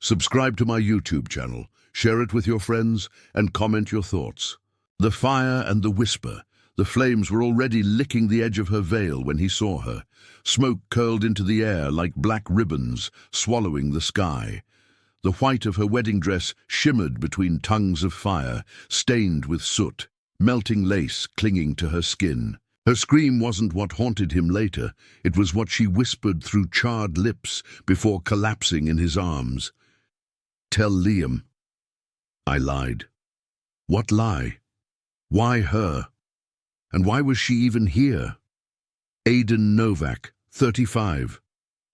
Subscribe to my YouTube channel, share it with your friends, and comment your thoughts. The fire and the whisper. The flames were already licking the edge of her veil when he saw her. Smoke curled into the air like black ribbons, swallowing the sky. The white of her wedding dress shimmered between tongues of fire, stained with soot, melting lace clinging to her skin. Her scream wasn't what haunted him later. It was what she whispered through charred lips before collapsing in his arms. "Tell Liam." I lied. What lie? Why her? And why was she even here? Aidan Novak, 35,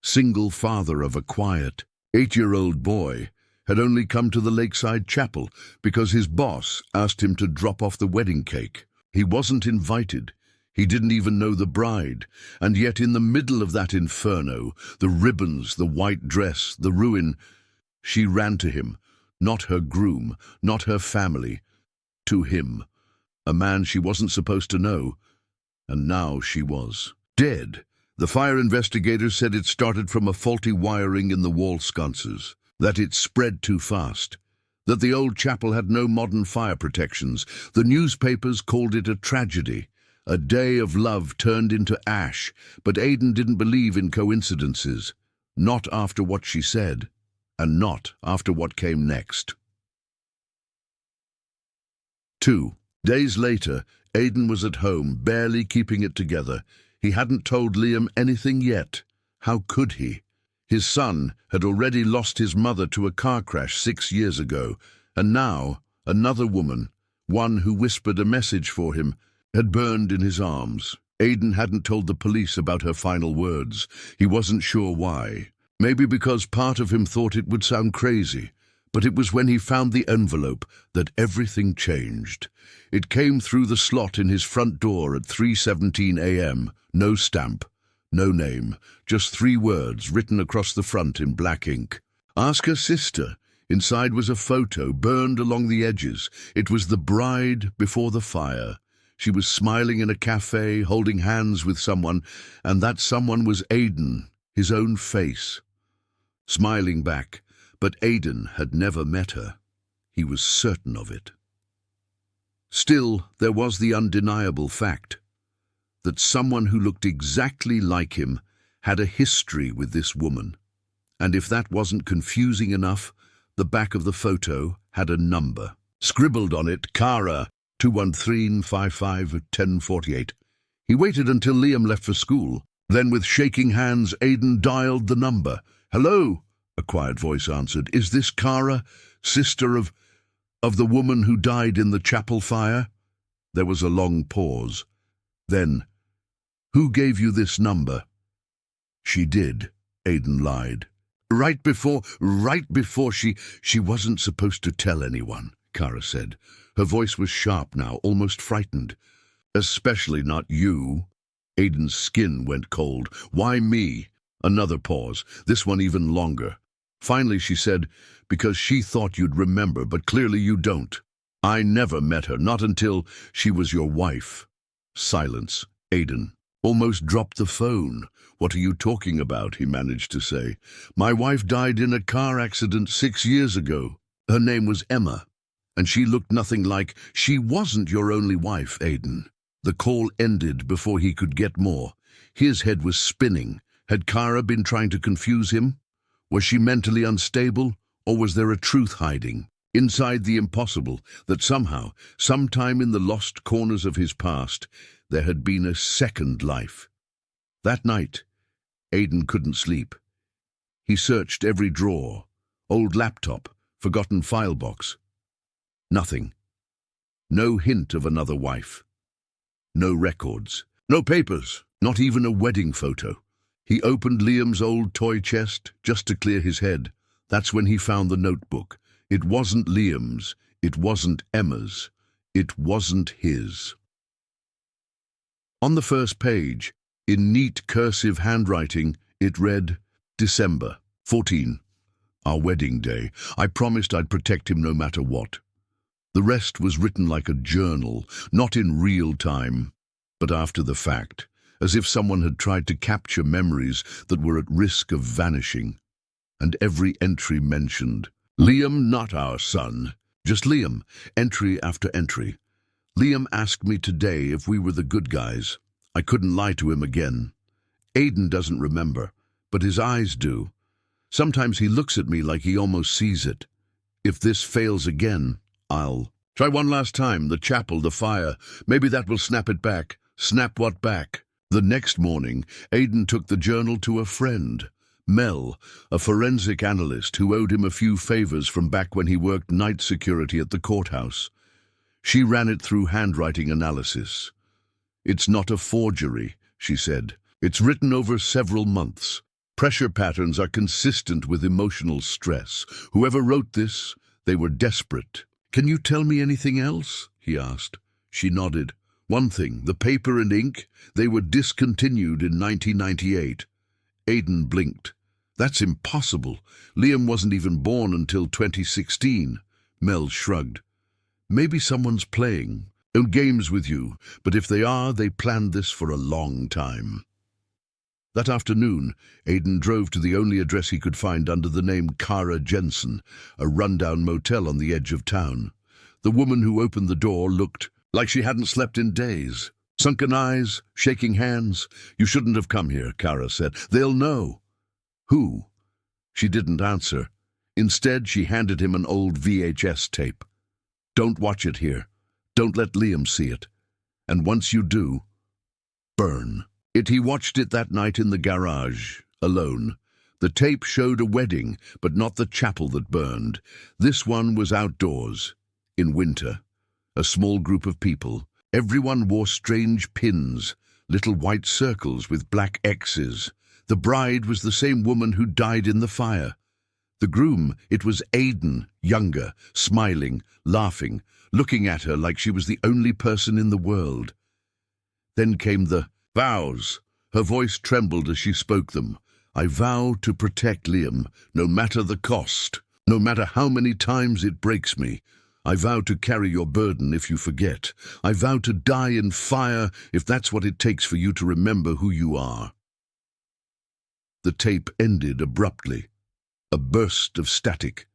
single father of a quiet, 8-year-old boy, had only come to the lakeside chapel because his boss asked him to drop off the wedding cake. He wasn't invited. He didn't even know the bride. And yet in the middle of that inferno, the ribbons, the white dress, the ruin, she ran to him, not her groom, not her family, to him. A man she wasn't supposed to know, and now she was dead. The fire investigators said it started from a faulty wiring in the wall sconces, that it spread too fast, that the old chapel had no modern fire protections. The newspapers called it a tragedy, a day of love turned into ash, but Aidan didn't believe in coincidences, not after what she said, and not after what came next. 2 days later, Aidan was at home, barely keeping it together. He hadn't told Liam anything yet. How could he? His son had already lost his mother to a car crash 6 years ago, and now another woman, one who whispered a message for him, had burned in his arms. Aidan hadn't told the police about her final words. He wasn't sure why. Maybe because part of him thought it would sound crazy. But it was when he found the envelope that everything changed. It came through the slot in his front door at 3:17 a.m. No stamp, no name, just 3 words written across the front in black ink. Ask her sister. Inside was a photo burned along the edges. It was the bride before the fire. She was smiling in a cafe, holding hands with someone, and that someone was Aidan, his own face. Smiling back. But Aidan had never met her. He was certain of it. Still, there was the undeniable fact that someone who looked exactly like him had a history with this woman. And if that wasn't confusing enough, the back of the photo had a number. Scribbled on it, Cara, 213-55-1048. He waited until Liam left for school. Then with shaking hands, Aidan dialed the number. "Hello?" a quiet voice answered. "Is this Cara, sister of the woman who died in the chapel fire?" There was a long pause. Then, "Who gave you this number?" "She did," Aidan lied. Right before she wasn't supposed to tell anyone," Cara said. Her voice was sharp now, almost frightened. "Especially not you." Aidan's skin went cold. "Why me?" Another pause, this one even longer. Finally she said, "Because she thought you'd remember, but clearly you don't. I never met her, not until she was your wife." Silence. Aidan almost dropped the phone. "What are you talking about?" he managed to say. "My wife died in a car accident 6 years ago. Her name was Emma, and she looked nothing like—" "She wasn't your only wife, Aidan." The call ended before he could get more. His head was spinning. Had Cara been trying to confuse him? Was she mentally unstable, or was there a truth hiding inside the impossible, that somehow, sometime in the lost corners of his past, there had been a second life? That night, Aidan couldn't sleep. He searched every drawer, old laptop, forgotten file box. Nothing. No hint of another wife. No records. No papers. Not even a wedding photo. He opened Liam's old toy chest just to clear his head. That's when he found the notebook. It wasn't Liam's. It wasn't Emma's. It wasn't his. On the first page, in neat cursive handwriting, it read, December 14. Our wedding day. I promised I'd protect him no matter what. The rest was written like a journal, not in real time, but after the fact, as if someone had tried to capture memories that were at risk of vanishing. and every entry mentioned. Liam, not our son. Just Liam, entry after entry. Liam asked me today if we were the good guys. I couldn't lie to him again. Aiden doesn't remember, but his eyes do. Sometimes he looks at me like he almost sees it. If this fails again, I'll try one last time, the chapel, the fire. Maybe that will snap it back. Snap what back? The next morning, Aiden took the journal to a friend, Mel, a forensic analyst who owed him a few favors from back when he worked night security at the courthouse. She ran it through handwriting analysis. "It's not a forgery," she said. "It's written over several months. Pressure patterns are consistent with emotional stress. Whoever wrote this, they were desperate." "Can you tell me anything else?" he asked. She nodded. "One thing, the paper and ink, they were discontinued in 1998. Aiden blinked. "That's impossible. Liam wasn't even born until 2016. Mel shrugged. "Maybe someone's playing games with you, but if they are, they planned this for a long time." That afternoon, Aiden drove to the only address he could find under the name Kara Jensen, a rundown motel on the edge of town. The woman who opened the door looked like she hadn't slept in days. Sunken eyes, shaking hands. "You shouldn't have come here," Kara said. "They'll know." "Who?" She didn't answer. Instead, she handed him an old VHS tape. "Don't watch it here. Don't let Liam see it. And once you do, burn." He watched it that night in the garage, alone. The tape showed a wedding, but not the chapel that burned. This one was outdoors, in winter. A small group of people. Everyone wore strange pins, little white circles with black X's. The bride was the same woman who died in the fire. The groom, it was Aiden, younger, smiling, laughing, looking at her like she was the only person in the world. Then came the vows. Her voice trembled as she spoke them. "I vow to protect Liam, no matter the cost, no matter how many times it breaks me. I vow to carry your burden if you forget. I vow to die in fire if that's what it takes for you to remember who you are." The tape ended abruptly. A burst of static.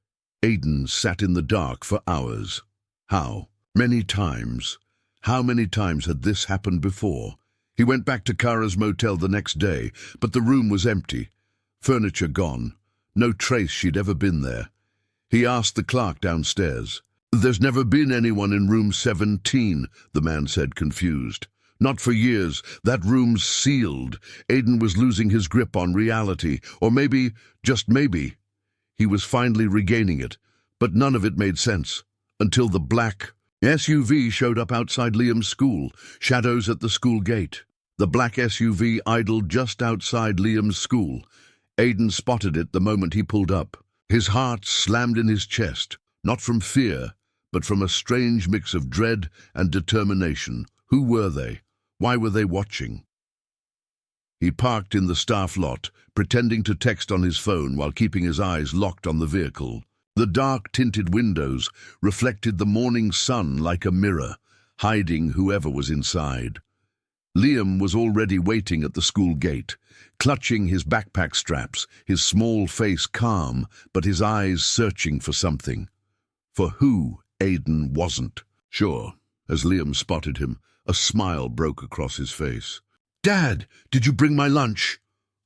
Aiden sat in the dark for hours. How many times had this happened before? He went back to Kara's motel the next day, but the room was empty. Furniture gone. No trace she'd ever been there. He asked the clerk downstairs. "There's never been anyone in room 17, the man said, confused. "Not for years. That room's sealed." Aiden was losing his grip on reality. Or maybe, just maybe, he was finally regaining it. But none of it made sense. Until the black SUV showed up outside Liam's school, shadows at the school gate. The black SUV idled just outside Liam's school. Aiden spotted it the moment he pulled up. His heart slammed in his chest, not from fear, but from a strange mix of dread and determination. Who were they? Why were they watching? He parked in the staff lot, pretending to text on his phone while keeping his eyes locked on the vehicle. The dark-tinted windows reflected the morning sun like a mirror, hiding whoever was inside. Liam was already waiting at the school gate, clutching his backpack straps, his small face calm, but his eyes searching for something. For who Aiden wasn't. Sure, as Liam spotted him, a smile broke across his face. "Dad, did you bring my lunch?"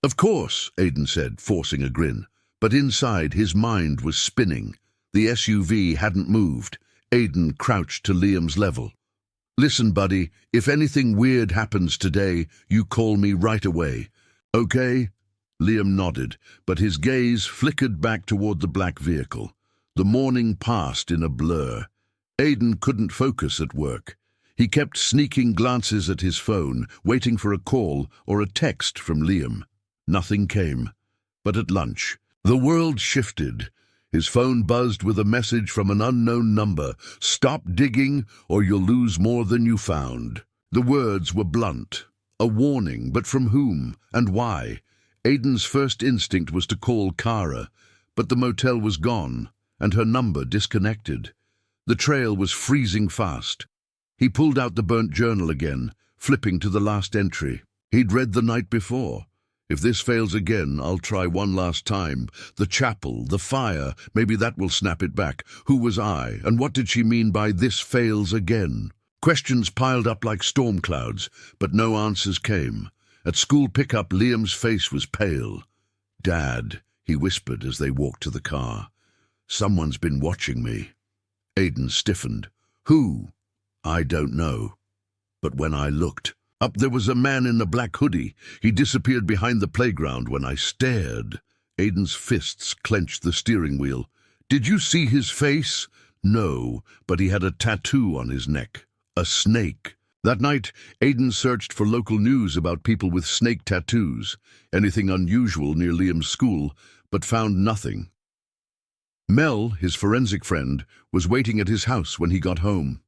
"Of course," Aiden said, forcing a grin. But inside, his mind was spinning. The SUV hadn't moved. Aiden crouched to Liam's level. "Listen, buddy, if anything weird happens today, you call me right away. Okay?" Liam nodded, but his gaze flickered back toward the black vehicle. The morning passed in a blur. Aiden couldn't focus at work. He kept sneaking glances at his phone, waiting for a call or a text from Liam. Nothing came. But at lunch, the world shifted. His phone buzzed with a message from an unknown number. "Stop digging or you'll lose more than you found." The words were blunt. A warning, but from whom and why? Aiden's first instinct was to call Kara, but the motel was gone, and her number disconnected. The trail was freezing fast. He pulled out the burnt journal again, flipping to the last entry. He'd read the night before. If this fails again, I'll try one last time. The chapel, the fire, maybe that will snap it back. Who was I, and what did she mean by this fails again? Questions piled up like storm clouds, but no answers came. At school pickup, Liam's face was pale. "Dad," he whispered as they walked to the car. "Someone's been watching me." Aiden stiffened. "Who?" "I don't know. But when I looked, up there was a man in a black hoodie. He disappeared behind the playground when I stared." Aiden's fists clenched the steering wheel. "Did you see his face?" "No, but he had a tattoo on his neck. A snake." That night, Aiden searched for local news about people with snake tattoos, anything unusual near Liam's school, but found nothing. Mel, his forensic friend, was waiting at his house when he got home.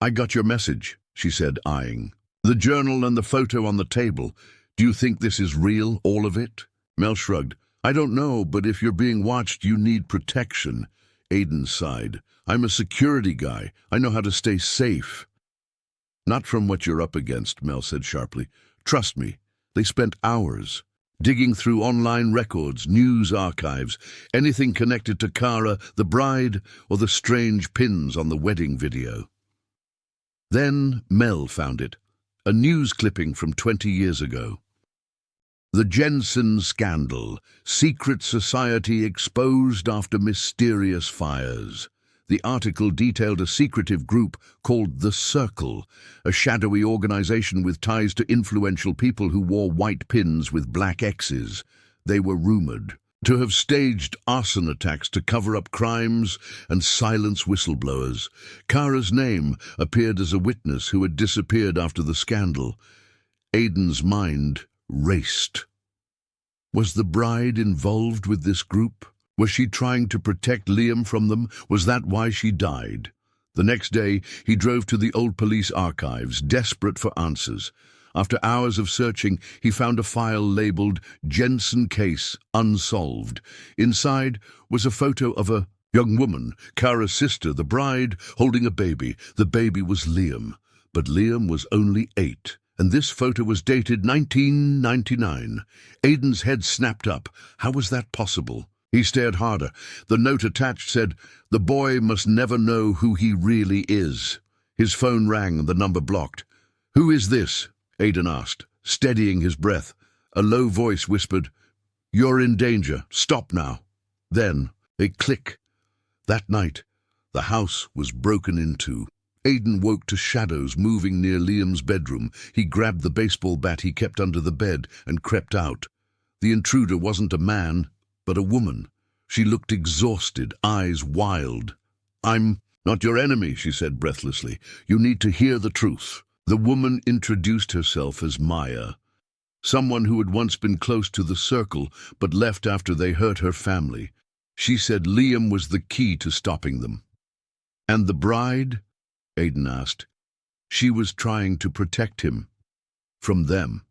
"I got your message," she said, eyeing the journal and the photo on the table. "Do you think this is real, all of it?" Mel shrugged. "I don't know, but if you're being watched, you need protection." Aiden sighed. "I'm a security guy. I know how to stay safe." "Not from what you're up against," Mel said sharply. "Trust me, they spent hours digging through online records, news archives, anything connected to Kara, the bride, or the strange pins on the wedding video." Then Mel found it, a news clipping from 20 years ago. "The Jensen Scandal, Secret Society Exposed After Mysterious Fires." The article detailed a secretive group called The Circle, a shadowy organization with ties to influential people who wore white pins with black X's. They were rumored to have staged arson attacks to cover up crimes and silence whistleblowers. Kara's name appeared as a witness who had disappeared after the scandal. Aiden's mind raced. Was the bride involved with this group? Was she trying to protect Liam from them? Was that why she died? The next day, he drove to the old police archives, desperate for answers. After hours of searching, he found a file labeled Jensen Case Unsolved. Inside was a photo of a young woman, Kara's sister, the bride, holding a baby. The baby was Liam, but Liam was only 8. And this photo was dated 1999. Aiden's head snapped up. How was that possible? He stared harder. The note attached said, "The boy must never know who he really is." His phone rang and the number blocked. "Who is this?" Aiden asked, steadying his breath. A low voice whispered, "You're in danger. Stop now." Then, a click. That night, the house was broken into. Aiden woke to shadows moving near Liam's bedroom. He grabbed the baseball bat he kept under the bed and crept out. The intruder wasn't a man, but a woman. She looked exhausted, eyes wild. "I'm not your enemy," she said breathlessly. "You need to hear the truth." The woman introduced herself as Maya, someone who had once been close to the Circle but left after they hurt her family. She said Liam was the key to stopping them. "And the bride?" Aiden asked. "She was trying to protect him from them."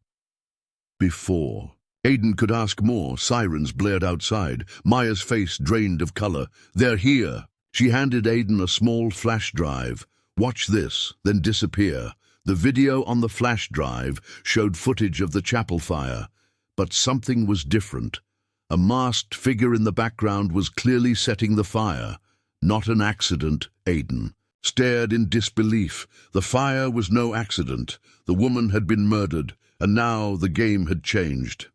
Before Aiden could ask more, sirens blared outside. Maya's face drained of color. "They're here." She handed Aiden a small flash drive. "Watch this, then disappear." The video on the flash drive showed footage of the chapel fire, but something was different. A masked figure in the background was clearly setting the fire. Not an accident, Aiden stared in disbelief. The fire was no accident. The woman had been murdered, and now the game had changed.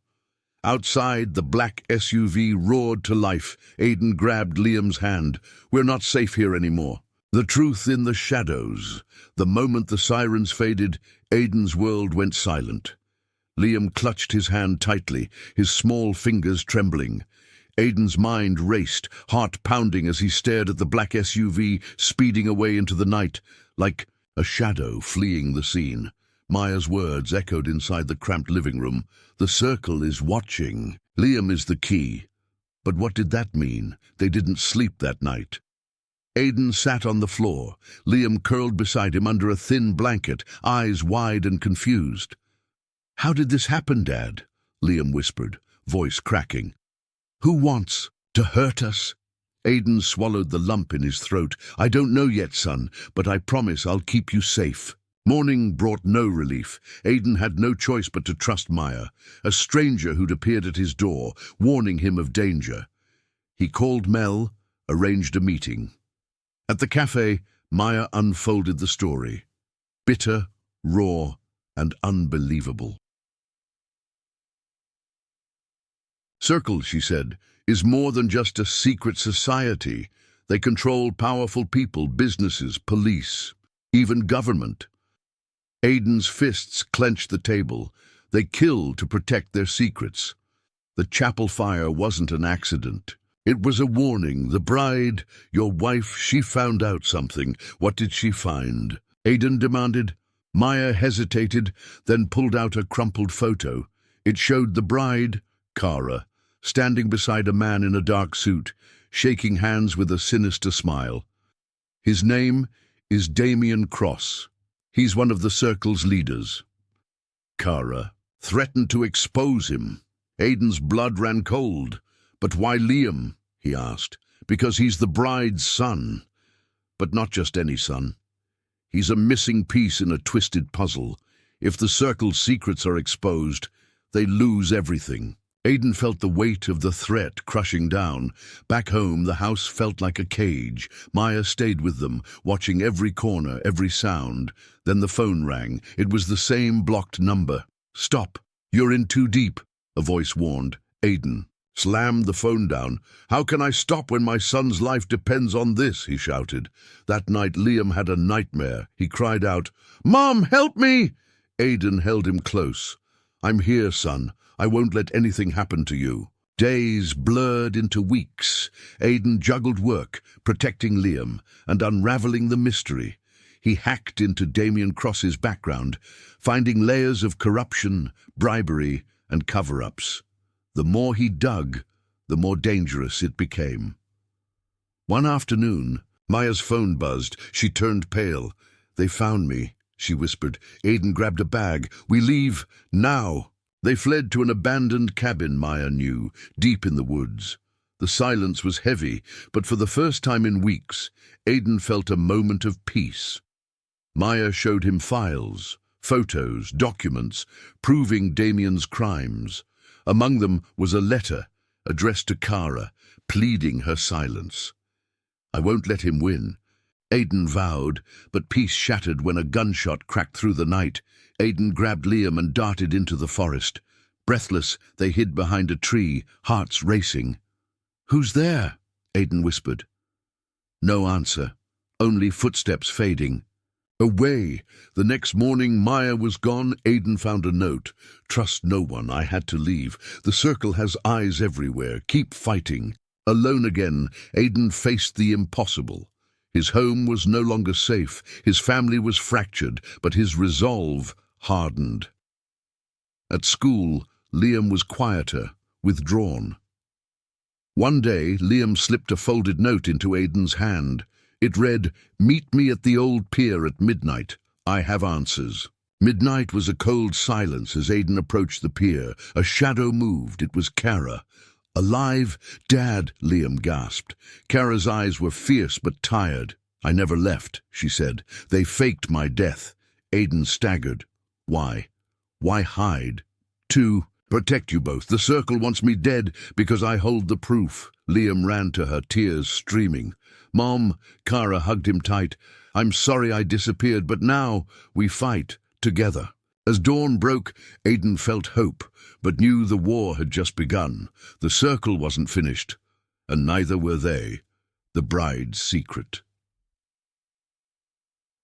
Outside, the black SUV roared to life. Aiden grabbed Liam's hand. "We're not safe here anymore." The truth in the shadows. The moment the sirens faded, Aiden's world went silent. Liam clutched his hand tightly, his small fingers trembling. Aiden's mind raced, heart pounding as he stared at the black SUV speeding away into the night, like a shadow fleeing the scene. Maya's words echoed inside the cramped living room. "The Circle is watching. Liam is the key." But what did that mean? They didn't sleep that night. Aiden sat on the floor, Liam curled beside him under a thin blanket, eyes wide and confused. "How did this happen, Dad?" Liam whispered, voice cracking. "Who wants to hurt us?" Aiden swallowed the lump in his throat. "I don't know yet, son, but I promise I'll keep you safe." Morning brought no relief. Aidan had no choice but to trust Maya, a stranger who'd appeared at his door, warning him of danger. He called Mel, arranged a meeting. At the cafe, Maya unfolded the story. Bitter, raw, and unbelievable. Circle, she said, is more than just a secret society. They control powerful people, businesses, police, even government. Aidan's fists clenched the table. They killed to protect their secrets. The chapel fire wasn't an accident. It was a warning. The bride, your wife, she found out something. What did she find? Aidan demanded. Maya hesitated, then pulled out a crumpled photo. It showed the bride, Kara, standing beside a man in a dark suit, shaking hands with a sinister smile. His name is Damien Cross. He's one of the Circle's leaders. Kara threatened to expose him. Aidan's blood ran cold. But why Liam? He asked. Because he's the bride's son. But not just any son. He's a missing piece in a twisted puzzle. If the Circle's secrets are exposed, they lose everything. Aidan felt the weight of the threat crushing down. Back home, the house felt like a cage. Maya stayed with them, watching every corner, every sound. Then the phone rang. It was the same blocked number. Stop. You're in too deep, a voice warned. Aidan slammed the phone down. How can I stop when my son's life depends on this? He shouted. That night, Liam had a nightmare. He cried out, Mom, help me! Aidan held him close. I'm here, son. I won't let anything happen to you. Days blurred into weeks. Aidan juggled work, protecting Liam, and unraveling the mystery. He hacked into Damien Cross's background, finding layers of corruption, bribery, and cover-ups. The more he dug, the more dangerous it became. One afternoon, Maya's phone buzzed. She turned pale. They found me, she whispered. Aidan grabbed a bag. We leave now. They fled to an abandoned cabin, Maya knew, deep in the woods. The silence was heavy, but for the first time in weeks, Aidan felt a moment of peace. Maya showed him files, photos, documents, proving Damien's crimes. Among them was a letter addressed to Kara, pleading her silence. I won't let him win, Aidan vowed, but peace shattered when a gunshot cracked through the night. Aidan grabbed Liam and darted into the forest. Breathless, they hid behind a tree, hearts racing. Who's there? Aidan whispered. No answer, only footsteps fading. Away! The next morning, Maya was gone. Aidan found a note. Trust no one, I had to leave. The Circle has eyes everywhere. Keep fighting. Alone again, Aidan faced the impossible. His home was no longer safe. His family was fractured, but his resolve hardened. At school, Liam was quieter, withdrawn. One day, Liam slipped a folded note into Aidan's hand. It read, Meet me at the old pier at midnight. I have answers. Midnight was a cold silence as Aidan approached the pier. A shadow moved. It was Kara. Alive? Dad, Liam gasped. Kara's eyes were fierce but tired. I never left, she said. They faked my death. Aidan staggered. Why? Why hide? To protect you both. The Circle wants me dead because I hold the proof. Liam ran to her, tears streaming. Mom, Kara hugged him tight. I'm sorry I disappeared, but now we fight together. As dawn broke, Aidan felt hope, but knew the war had just begun. The Circle wasn't finished, and neither were they, the bride's secret.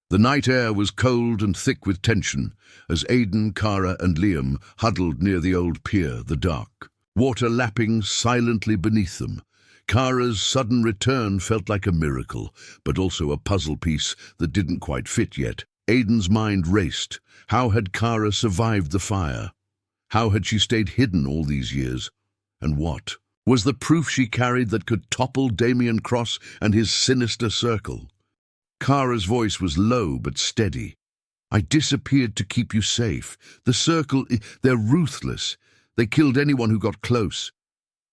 The night air was cold and thick with tension as Aidan, Kara and Liam huddled near the old pier, the dock, water lapping silently beneath them. Kara's sudden return felt like a miracle, but also a puzzle piece that didn't quite fit yet. Aidan's mind raced. How had Kara survived the fire? How had she stayed hidden all these years? And what was the proof she carried that could topple Damien Cross and his sinister Circle? Kara's voice was low but steady. I disappeared to keep you safe. The Circle, they're ruthless. They killed anyone who got close.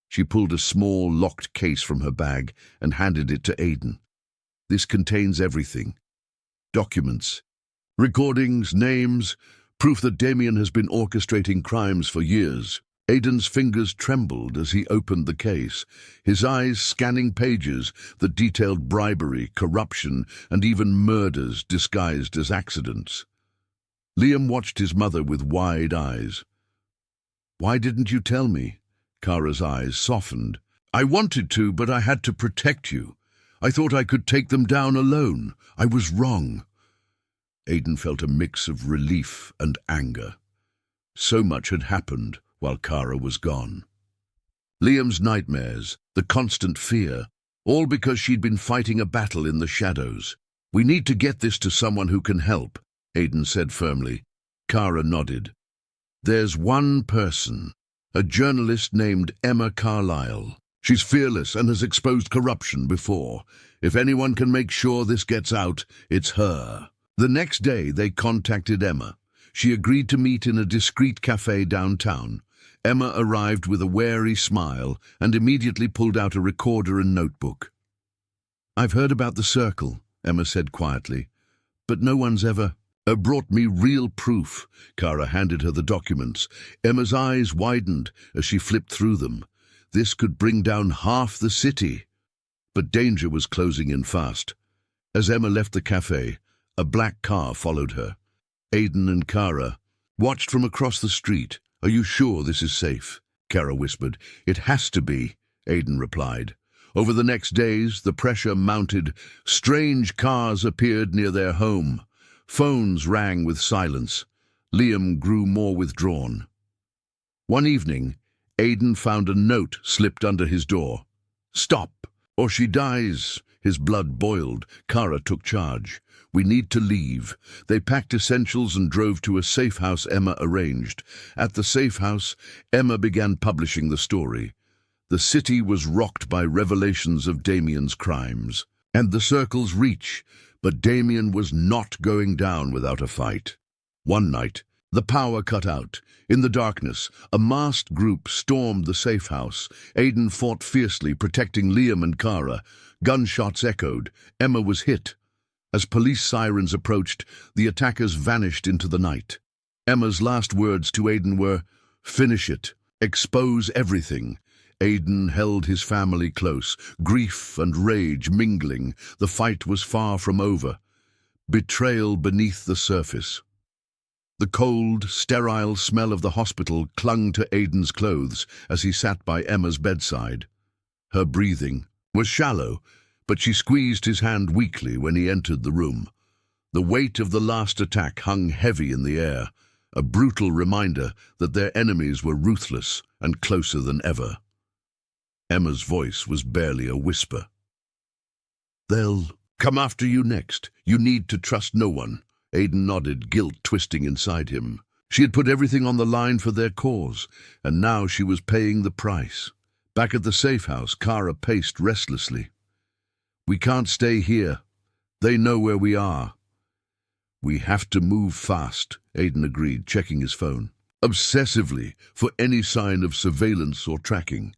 She pulled a small, locked case from her bag and handed it to Aidan. This contains everything. Documents, Recordings, names, proof that Damien has been orchestrating crimes for years. Aiden's fingers trembled as he opened the case, his eyes scanning pages that detailed bribery, corruption, and even murders disguised as accidents. Liam watched his mother with wide eyes. "Why didn't you tell me?" Kara's eyes softened. "I wanted to, but I had to protect you. I thought I could take them down alone. I was wrong." Aiden felt a mix of relief and anger. So much had happened while Kara was gone. Liam's nightmares, the constant fear, all because she'd been fighting a battle in the shadows. "We need to get this to someone who can help," Aiden said firmly. Kara nodded. "There's one person, a journalist named Emma Carlyle. She's fearless and has exposed corruption before. If anyone can make sure this gets out, it's her." The next day they contacted Emma. She agreed to meet in a discreet cafe downtown. Emma arrived with a wary smile and immediately pulled out a recorder and notebook. "I've heard about the circle," Emma said quietly, "but no one's ever brought me real proof." Kara handed her the documents. Emma's eyes widened as she flipped through them. This could bring down half the city. But danger was closing in fast. As Emma left the cafe, a black car followed her. Aiden and Kara watched from across the street. "Are you sure this is safe?" Kara whispered. "It has to be," Aiden replied. Over the next days, the pressure mounted. Strange cars appeared near their home. Phones rang with silence. Liam grew more withdrawn. One evening, Aiden found a note slipped under his door. "Stop, or she dies." His blood boiled. Kara took charge. "We need to leave." They packed essentials and drove to a safe house Emma arranged. At the safe house, Emma began publishing the story. The city was rocked by revelations of Damien's crimes and the circle's reach, but Damien was not going down without a fight. One night, the power cut out. In the darkness, a masked group stormed the safe house. Aiden fought fiercely, protecting Liam and Kara. Gunshots echoed. Emma was hit. As police sirens approached, the attackers vanished into the night. Emma's last words to Aiden were, "Finish it. Expose everything." Aiden held his family close, grief and rage mingling. The fight was far from over. Betrayal beneath the surface. The cold, sterile smell of the hospital clung to Aiden's clothes as he sat by Emma's bedside. Her breathing was shallow, but she squeezed his hand weakly when he entered the room. The weight of the last attack hung heavy in the air, a brutal reminder that their enemies were ruthless and closer than ever. Emma's voice was barely a whisper. "They'll come after you next. You need to trust no one." Aiden nodded, guilt twisting inside him. She had put everything on the line for their cause, and now she was paying the price. Back at the safe house, Kara paced restlessly. "We can't stay here. They know where we are." "We have to move fast," Aiden agreed, checking his phone obsessively for any sign of surveillance or tracking.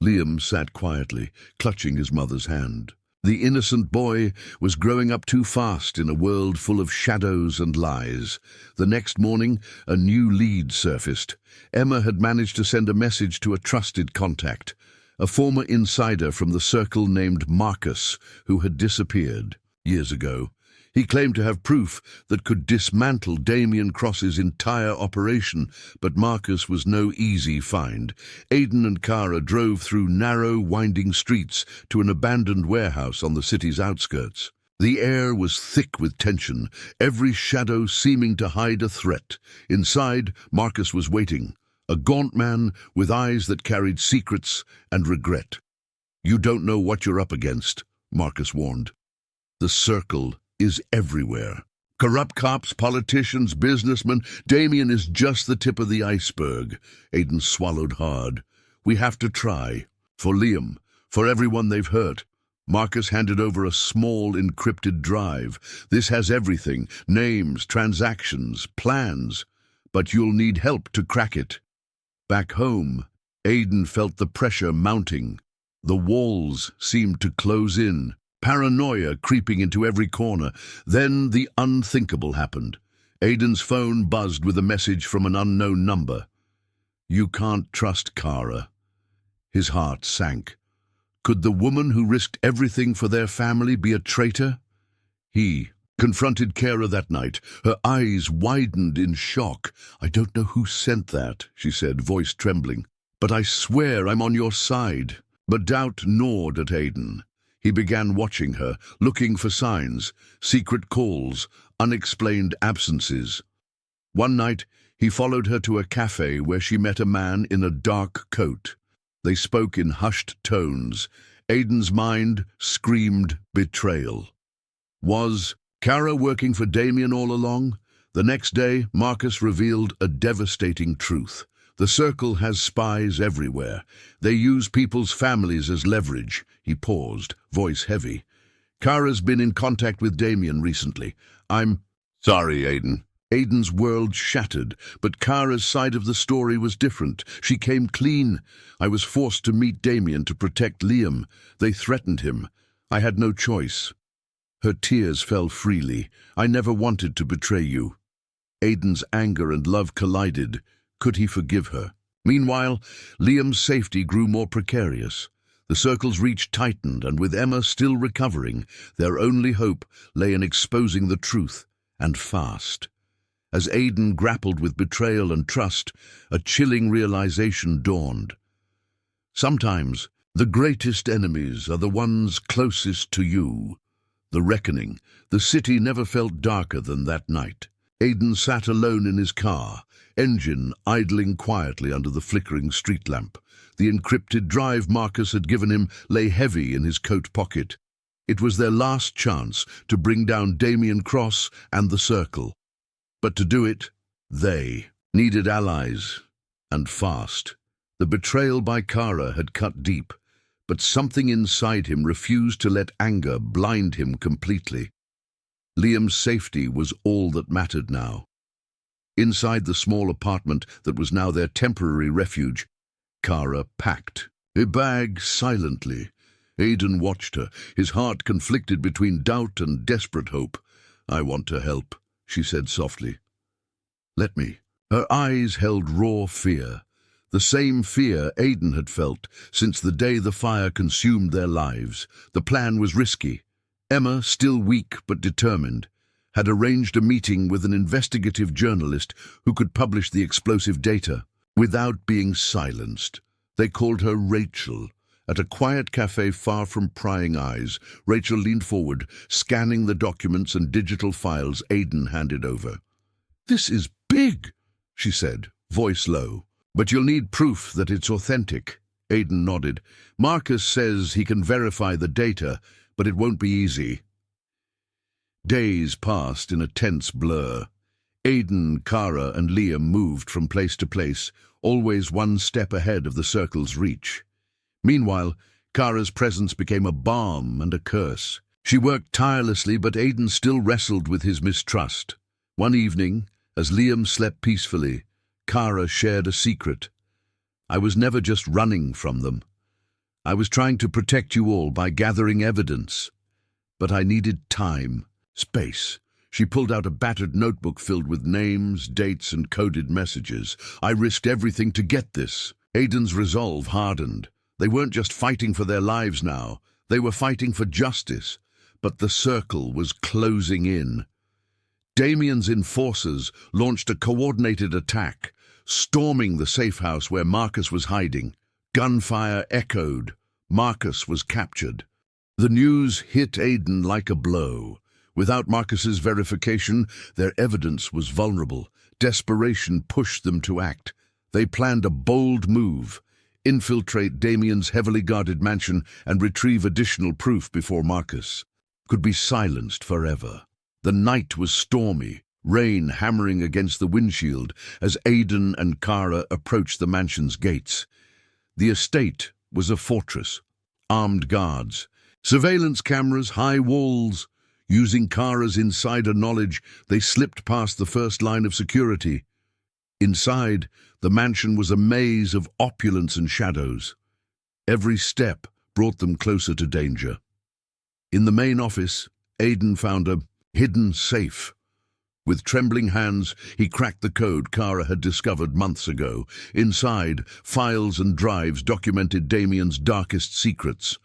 Liam sat quietly, clutching his mother's hand. The innocent boy was growing up too fast in a world full of shadows and lies. The next morning, a new lead surfaced. Emma had managed to send a message to a trusted contact, a former insider from the circle named Marcus, who had disappeared years ago. He claimed to have proof that could dismantle Damien Cross's entire operation, but Marcus was no easy find. Aiden and Kara drove through narrow, winding streets to an abandoned warehouse on the city's outskirts. The air was thick with tension, every shadow seeming to hide a threat. Inside, Marcus was waiting, a gaunt man with eyes that carried secrets and regret. "You don't know what you're up against," Marcus warned. "The circle is everywhere. Corrupt cops, politicians, businessmen. Damien is just the tip of the iceberg." Aiden swallowed hard. "We have to try. For Liam, for everyone they've hurt." Marcus handed over a small encrypted drive. "This has everything, names, transactions, plans. But you'll need help to crack it." Back home, Aiden felt the pressure mounting. The walls seemed to close in. paranoia creeping into every corner. Then the unthinkable happened. Aiden's phone buzzed with a message from an unknown number. "You can't trust Kara." His heart sank. Could the woman who risked everything for their family be a traitor? He confronted Kara that night. Her eyes widened in shock. "I don't know who sent that," she said, voice trembling, "but I swear I'm on your side." But doubt gnawed at Aiden. He began watching her, looking for signs, secret calls, unexplained absences. One night, he followed her to a cafe where she met a man in a dark coat. They spoke in hushed tones. Aiden's mind screamed betrayal. Was Kara working for Damien all along? The next day, Marcus revealed a devastating truth. The Circle has spies everywhere. They use people's families as leverage. He paused, voice heavy. "Kara's been in contact with Damien recently. I'm sorry, Aiden." Aiden's world shattered, but Kara's side of the story was different. She came clean. "I was forced to meet Damien to protect Liam. They threatened him. I had no choice." Her tears fell freely. "I never wanted to betray you." Aiden's anger and love collided. Could he forgive her? Meanwhile, Liam's safety grew more precarious. The Circle's reach tightened, and with Emma still recovering, their only hope lay in exposing the truth, and fast. As Aiden grappled with betrayal and trust, a chilling realization dawned. Sometimes, the greatest enemies are the ones closest to you. The reckoning. The city never felt darker than that night. Aiden sat alone in his car, engine idling quietly under the flickering street lamp. The encrypted drive Marcus had given him lay heavy in his coat pocket. It was their last chance to bring down Damien Cross and the Circle. But to do it, they needed allies, and fast. The betrayal by Kara had cut deep, but something inside him refused to let anger blind him completely. Liam's safety was all that mattered now. Inside the small apartment that was now their temporary refuge, Kara packed a bag silently. Aiden watched her, his heart conflicted between doubt and desperate hope. "I want to help," she said softly. "Let me." Her eyes held raw fear, the same fear Aiden had felt since the day the fire consumed their lives. The plan was risky. Emma, still weak but determined, had arranged a meeting with an investigative journalist who could publish the explosive data without being silenced. They called her Rachel. At a quiet cafe far from prying eyes, Rachel leaned forward, scanning the documents and digital files Aiden handed over. "This is big," she said, voice low. "But you'll need proof that it's authentic." Aiden nodded. "Marcus says he can verify the data, but it won't be easy." Days passed in a tense blur. Aiden, Kara, and Liam moved from place to place, always one step ahead of the Circle's reach. Meanwhile, Kara's presence became a balm and a curse. She worked tirelessly, but Aiden still wrestled with his mistrust. One evening, as Liam slept peacefully, Kara shared a secret. "I was never just running from them. I was trying to protect you all by gathering evidence. But I needed time, space." She pulled out a battered notebook filled with names, dates, and coded messages. "I risked everything to get this." Aiden's resolve hardened. They weren't just fighting for their lives now. They were fighting for justice. But the Circle was closing in. Damien's enforcers launched a coordinated attack, storming the safe house where Marcus was hiding. Gunfire echoed. Marcus was captured. The news hit Aiden like a blow. Without Marcus's verification, their evidence was vulnerable. Desperation pushed them to act. They planned a bold move: infiltrate Damien's heavily guarded mansion and retrieve additional proof before Marcus could be silenced forever. The night was stormy, rain hammering against the windshield as Aiden and Kara approached the mansion's gates. The estate was a fortress, armed guards, surveillance cameras, high walls. Using Kara's insider knowledge, they slipped past the first line of security. Inside, the mansion was a maze of opulence and shadows. Every step brought them closer to danger. In the main office, Aidan found a hidden safe. With trembling hands, he cracked the code Kara had discovered months ago. Inside, files and drives documented Damien's darkest secrets.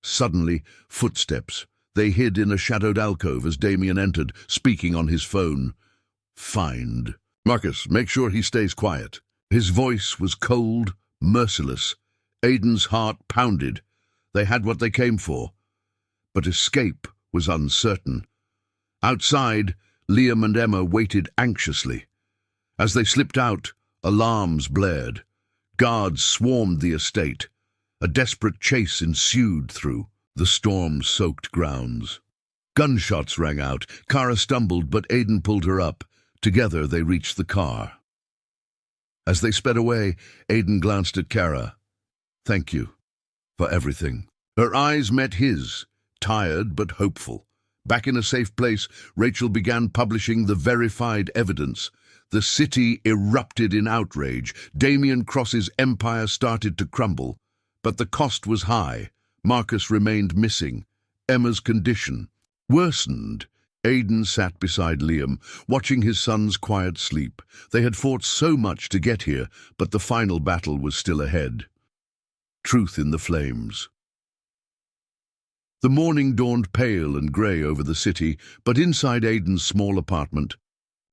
Suddenly, footsteps. They hid in a shadowed alcove as Damien entered, speaking on his phone. Find. Marcus, make sure he stays quiet. His voice was cold, merciless. Aidan's heart pounded. They had what they came for. But escape was uncertain. Outside, Liam and Emma waited anxiously. As they slipped out, alarms blared. Guards swarmed the estate. A desperate chase ensued through the storm-soaked grounds. Gunshots rang out. Kara stumbled, but Aidan pulled her up. Together they reached the car. As they sped away, Aidan glanced at Kara. "Thank you for everything." Her eyes met his, tired but hopeful. Back in a safe place, Rachel began publishing the verified evidence. The city erupted in outrage. Damien Cross's empire started to crumble. But the cost was high. Marcus remained missing. Emma's condition worsened. Aidan sat beside Liam, watching his son's quiet sleep. They had fought so much to get here, but the final battle was still ahead. Truth in the flames. The morning dawned pale and grey over the city, but inside Aidan's small apartment,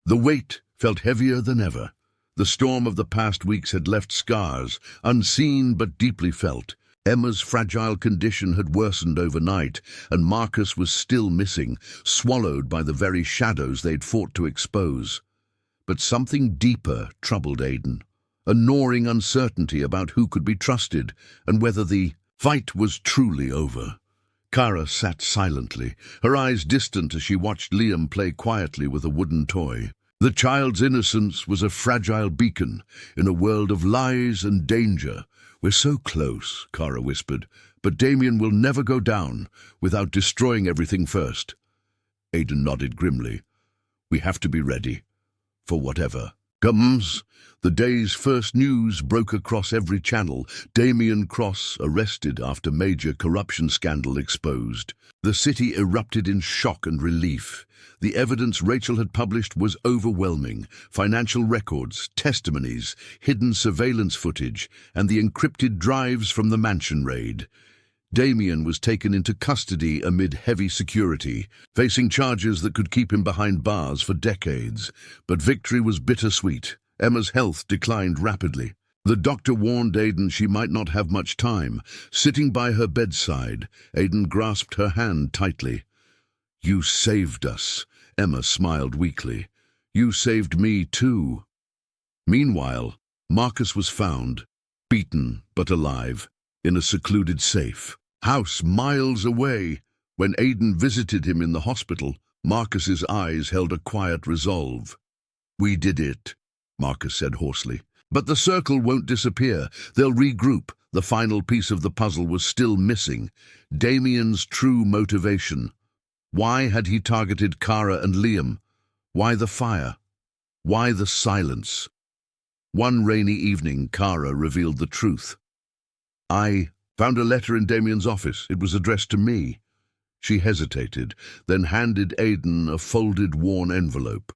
the weight felt heavier than ever. The storm of the past weeks had left scars, unseen but deeply felt. Emma's fragile condition had worsened overnight, and Marcus was still missing, swallowed by the very shadows they'd fought to expose. But something deeper troubled Aidan, a gnawing uncertainty about who could be trusted and whether the fight was truly over. Kara sat silently, her eyes distant as she watched Liam play quietly with a wooden toy. The child's innocence was a fragile beacon in a world of lies and danger. "We're so close," Kara whispered, "but Damien will never go down without destroying everything first." Aidan nodded grimly. "We have to be ready for whatever comes." The day's first news broke across every channel. Damien Cross arrested after major corruption scandal exposed. The city erupted in shock and relief. The evidence Rachel had published was overwhelming. Financial records, testimonies, hidden surveillance footage, and the encrypted drives from the mansion raid. Damien was taken into custody amid heavy security, facing charges that could keep him behind bars for decades. But victory was bittersweet. Emma's health declined rapidly. The doctor warned Aidan she might not have much time. Sitting by her bedside, Aidan grasped her hand tightly. "You saved us," Emma smiled weakly. "You saved me too." Meanwhile, Marcus was found, beaten but alive, in a secluded safe house miles away. When Aidan visited him in the hospital, Marcus's eyes held a quiet resolve. "We did it," Marcus said hoarsely. "But the circle won't disappear. They'll regroup." The final piece of the puzzle was still missing. Damien's true motivation. Why had he targeted Kara and Liam? Why the fire? Why the silence? One rainy evening, Kara revealed the truth. "I found a letter in Damien's office. It was addressed to me." She hesitated, then handed Aidan a folded, worn envelope.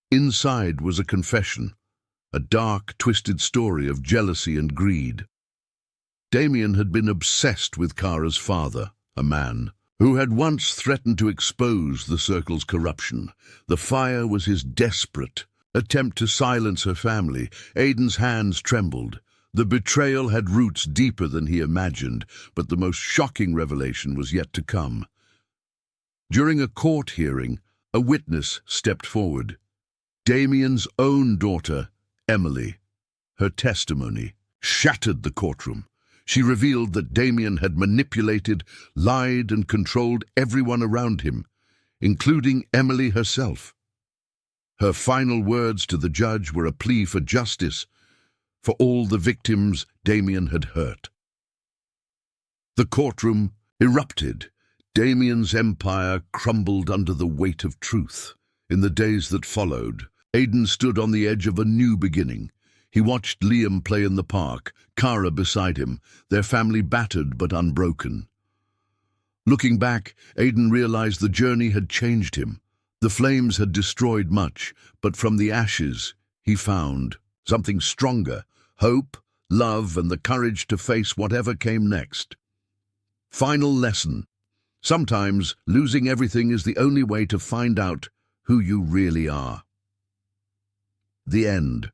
Inside was a confession, a dark, twisted story of jealousy and greed. Damien had been obsessed with Kara's father, a man who had once threatened to expose the circle's corruption. The fire was his desperate attempt to silence her family. Aidan's hands trembled. The betrayal had roots deeper than he imagined, but the most shocking revelation was yet to come. During a court hearing, a witness stepped forward. Damien's own daughter, Emily. Her testimony shattered the courtroom. She revealed that Damien had manipulated, lied, and controlled everyone around him, including Emily herself. Her final words to the judge were a plea for justice for all the victims Damien had hurt. The courtroom erupted. Damien's empire crumbled under the weight of truth. In the days that followed, Aidan stood on the edge of a new beginning. He watched Liam play in the park, Kara beside him, their family battered but unbroken. Looking back, Aidan realized the journey had changed him. The flames had destroyed much, but from the ashes, he found something stronger: hope, love, and the courage to face whatever came next. Final lesson. Sometimes losing everything is the only way to find out who you really are. The end.